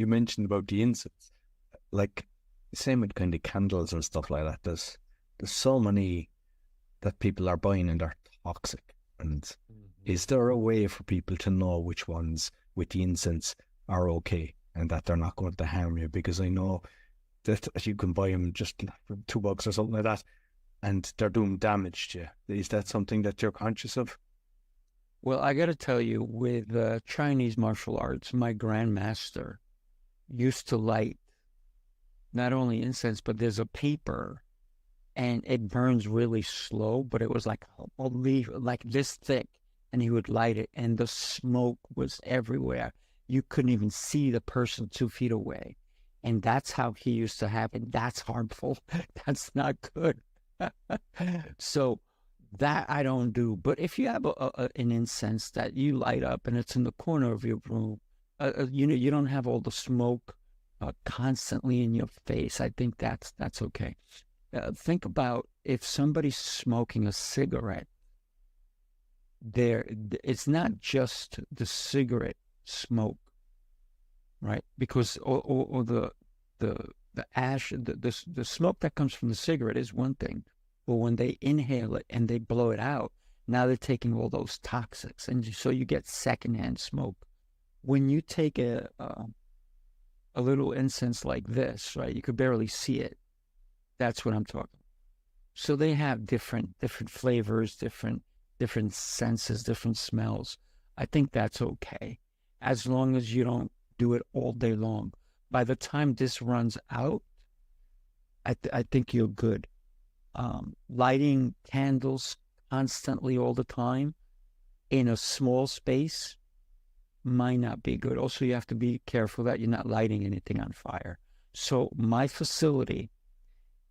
you mentioned about the incense, like same with kind of candles and stuff like that. There's so many that people are buying and they're toxic. And is there a way for people to know which ones with the incense are okay and that they're not going to harm you? Because I know that you can buy them just for $2 or something like that, and they're doing damage to you. Is that something that you're conscious of? Well, I got to tell you, with Chinese martial arts, my grandmaster used to light not only incense, but there's a paper and it burns really slow, but it was like a leaf, like this thick, and he would light it, and the smoke was everywhere. You couldn't even see the person 2 feet away. And that's how he used to have it. That's harmful. That's not good. So that I don't do. But if you have an incense that you light up and it's in the corner of your room, you don't have all the smoke constantly in your face. I think that's okay. Think about if somebody's smoking a cigarette. It's not just the cigarette smoke, right? Because or the ash, the smoke that comes from the cigarette is one thing, but when they inhale it and they blow it out, now they're taking all those toxics, and so you get secondhand smoke. When you take a little incense like this, right? You could barely see it. That's what I'm talking. So they have different flavors, different senses, different smells. I think that's okay, as long as you don't do it all day long. By the time this runs out, I think you're good. Lighting candles constantly all the time in a small space might not be good. Also, you have to be careful that you're not lighting anything on fire. So my facility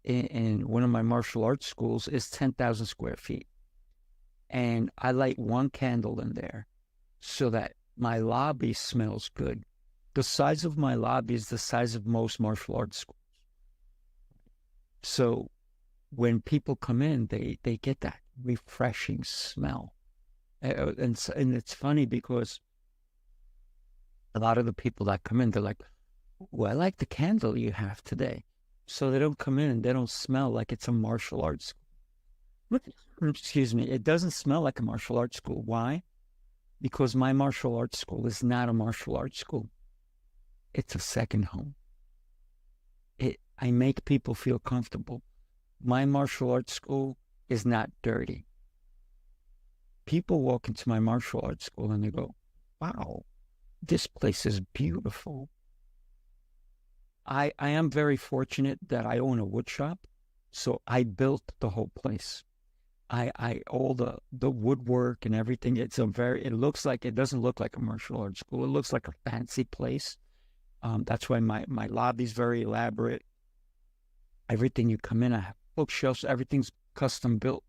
in one of my martial arts schools is 10,000 square feet. And I light one candle in there so that my lobby smells good. The size of my lobby is the size of most martial arts schools. So when people come in, they get that refreshing smell. And it's funny because a lot of the people that come in, they're like, well, I like the candle you have today. So they don't come in and they don't smell like it's a martial arts school. Excuse me. It doesn't smell like a martial arts school. Why? Because my martial arts school is not a martial arts school. It's a second home. I make people feel comfortable. My martial arts school is not dirty. People walk into my martial arts school and they go, wow, this place is beautiful. I am very fortunate that I own a wood shop, so I built the whole place. I all the woodwork and everything. It doesn't look like a martial arts school. It looks like a fancy place. That's why my lobby's very elaborate. Everything you come in, I have bookshelves. Everything's custom built.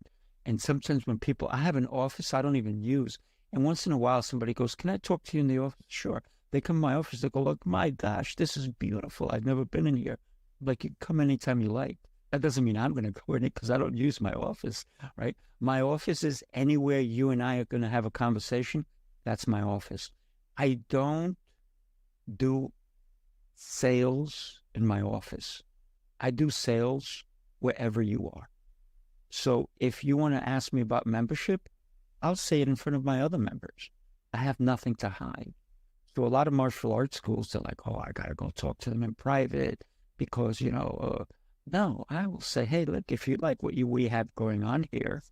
And sometimes when I have an office I don't even use. And once in a while, somebody goes, can I talk to you in the office? Sure. They come to my office, they go, look, my gosh, this is beautiful. I've never been in here. Like, you come anytime you like. That doesn't mean I'm going to go in it because I don't use my office, right? My office is anywhere you and I are going to have a conversation. That's my office. I don't do sales in my office. I do sales wherever you are. So if you want to ask me about membership, I'll say it in front of my other members. I have nothing to hide. So a lot of martial arts schools, they're like, oh, I got to go talk to them in private because, no, I will say, hey, look, if you like what we have going on here,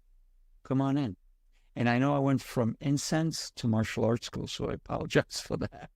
come on in. And I know I went from incense to martial arts school, so I apologize for that.